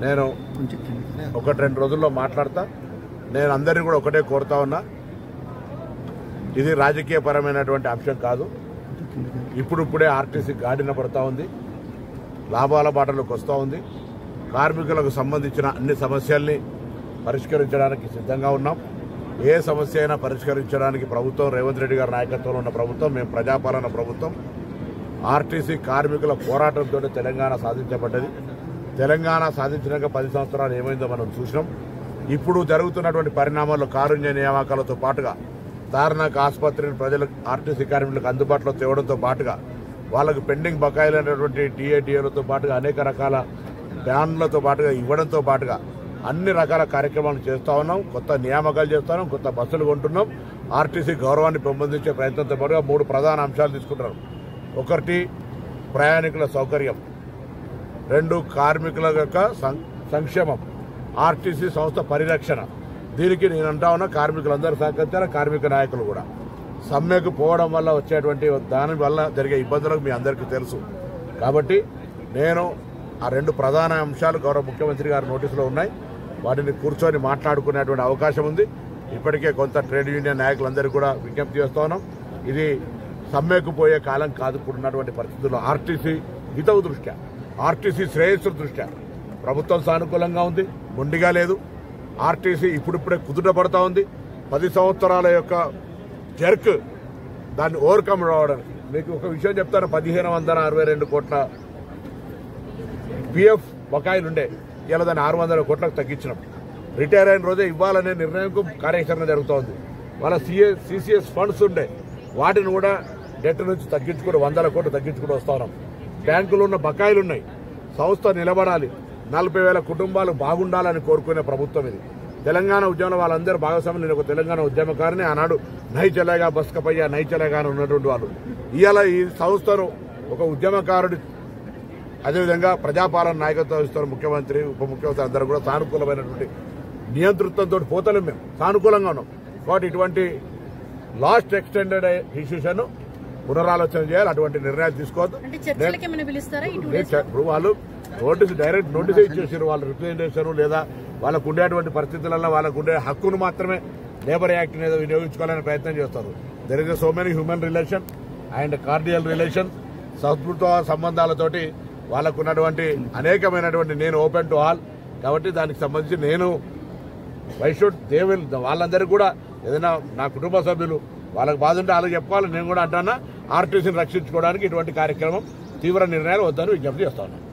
నేను ఒకటి రెండు రోజుల్లో మాట్లాడతా. నేను అందరినీ కూడా ఒకటే కోరుతా ఉన్నా, ఇది రాజకీయపరమైనటువంటి అంశం కాదు. ఇప్పుడిప్పుడే ఆర్టీసీ గాడిన పడతా ఉంది, లాభాల బాటలోకి వస్తూ ఉంది. కార్మికులకు సంబంధించిన అన్ని సమస్యల్ని పరిష్కరించడానికి సిద్ధంగా ఉన్నాం. ఏ సమస్య అయినా పరిష్కరించడానికి ప్రభుత్వం, రేవంత్ రెడ్డి గారి నాయకత్వంలో ఉన్న ప్రభుత్వం, మేము ప్రజాపాలన ప్రభుత్వం. ఆర్టీసీ కార్మికుల పోరాటంతో తెలంగాణ సాధించబడ్డది. తెలంగాణ సాధించినాక 10 సంవత్సరాలు ఏమైందో మనం చూసినాం. ఇప్పుడు జరుగుతున్నటువంటి పరిణామాల్లో కారుణ్య నియామకాలతో పాటుగా తార్నాక ఆసుపత్రిని ప్రజలకు, ఆర్టీసీ కార్మికులకు అందుబాటులో తేవడంతో పాటుగా వాళ్ళకు పెండింగ్ బకాయిలైనటువంటి టీఏటీఏలతో పాటుగా అనేక రకాల బ్యాన్లతో పాటుగా ఇవ్వడంతో పాటుగా అన్ని రకాల కార్యక్రమాలు చేస్తూ ఉన్నాం. కొత్త నియామకాలు చేస్తున్నాం, కొత్త బస్సులు కొంటున్నాం. ఆర్టీసీ గౌరవాన్ని పెంపొందించే ప్రయత్నంతో పాటుగా 3 ప్రధాన అంశాలు తీసుకుంటున్నాం. ఒకటి ప్రయాణికుల సౌకర్యం, 2 కార్మికుల యొక్క సంక్షేమం, ఆర్టీసీ సంస్థ పరిరక్షణ. దీనికి నేను అంటా ఉన్నా, కార్మికులందరూ సహకరించారు, కార్మిక నాయకులు కూడా. సమ్మెకు పోవడం వల్ల వచ్చేటువంటి దాని వల్ల జరిగే ఇబ్బందులకు మీ అందరికీ తెలుసు. కాబట్టి నేను ఆ 2 ప్రధాన అంశాలు గౌరవ ముఖ్యమంత్రి గారి నోటీసులో ఉన్నాయి. వాటిని కూర్చొని మాట్లాడుకునేటువంటి అవకాశం ఉంది. ఇప్పటికే కొంత ట్రేడ్ యూనియన్ నాయకులందరూ కూడా విజ్ఞప్తి చేస్తా ఉన్నాం. ఇది సమ్మెకు పోయే కాలం కాదు. ఇప్పుడున్నటువంటి పరిస్థితుల్లో ఆర్టీసీ హితవు దృష్ట్యా, ఆర్టీసీ శ్రేయస్సు దృష్ట్యా ప్రభుత్వం సానుకూలంగా ఉంది, మొండిగా లేదు. ఆర్టీసీ ఇప్పుడిప్పుడే కుదుట పడుతూ ఉంది. 10 సంవత్సరాల యొక్క జర్క్ దాన్ని ఓవర్కమ్ రావడానికి. మీకు ఒక విషయం చెప్తాను, 1562 కోట్ల పిఎఫ్ బకాయిలుండే, ఇలా దాన్ని 600 కోట్లకు తగ్గించినాం. రిటైర్ అయిన రోజే ఇవ్వాలనే నిర్ణయంకు కార్యాచరణ జరుగుతోంది. వాళ్ళ సిసిఎస్ ఫండ్స్ ఉండే, వాటిని కూడా డెట్ నుంచి తగ్గించుకుని 100 కోట్లు తగ్గించుకుని వస్తా ఉన్నాం. బ్యాంకులో ఉన్న బకాయిలు ఉన్నాయి. సంస్థ నిలబడాలి, 40,000 కుటుంబాలు బాగుండాలని కోరుకునే ప్రభుత్వం ఇది. తెలంగాణ ఉద్యమంలో వాళ్ళందరూ భాగస్వాములు. నేను ఒక తెలంగాణ ఉద్యమకారిని. ఆనాడు నై చలేగా బస్కపయ్యా, నై చలేగా అని ఉన్నటువంటి వాళ్ళు. ఇవాళ ఈ సంస్థను ఒక ఉద్యమకారుడి, అదేవిధంగా ప్రజాపాలన నాయకత్వం వహిస్తున్న ముఖ్యమంత్రి, ఉప ముఖ్యమంత్రి అందరూ కూడా సానుకూలమైనటువంటి నియంతృత్వంతో పోతలేం. మేము సానుకూలంగా ఉన్నాం. కాబట్టి ఇటువంటి లాస్ట్ ఎక్స్టెండెడ్ ఇష్యూషన్ పునరాలోచన చేయాలి. అటువంటి నిర్ణయాలు తీసుకోవద్దు. ఇప్పుడు వాళ్ళు డైరెక్ట్ నోటీసే ఇచ్చేసారు. వాళ్ళ రిప్రజెంటేషన్ లేదా వాళ్ళకు ఉండేటువంటి పరిస్థితులలో వాళ్ళకు ఉండే హక్కును మాత్రమే లేబర్ యాక్ట్ మీద వినియోగించుకోవాలని ప్రయత్నం చేస్తారు. There is so many human relation and cordial relation, సంస్కృత సంబంధాలతోటి వాళ్ళకున్నటువంటి అనేకమైనటువంటి, నేను ఓపెన్ టు ఆల్. కాబట్టి దానికి సంబంధించి నేను వాళ్ళందరికీ కూడా ఏదైనా నా కుటుంబ సభ్యులు వాళ్ళకి బాధ ఉంటే వాళ్ళకి చెప్పుకోవాలి. నేను కూడా అంటున్నా, ఆర్టీసీని రక్షించుకోవడానికి ఇటువంటి కార్యక్రమం తీవ్ర నిర్ణయాలు వద్దని విజ్ఞప్తి చేస్తా ఉన్నాను.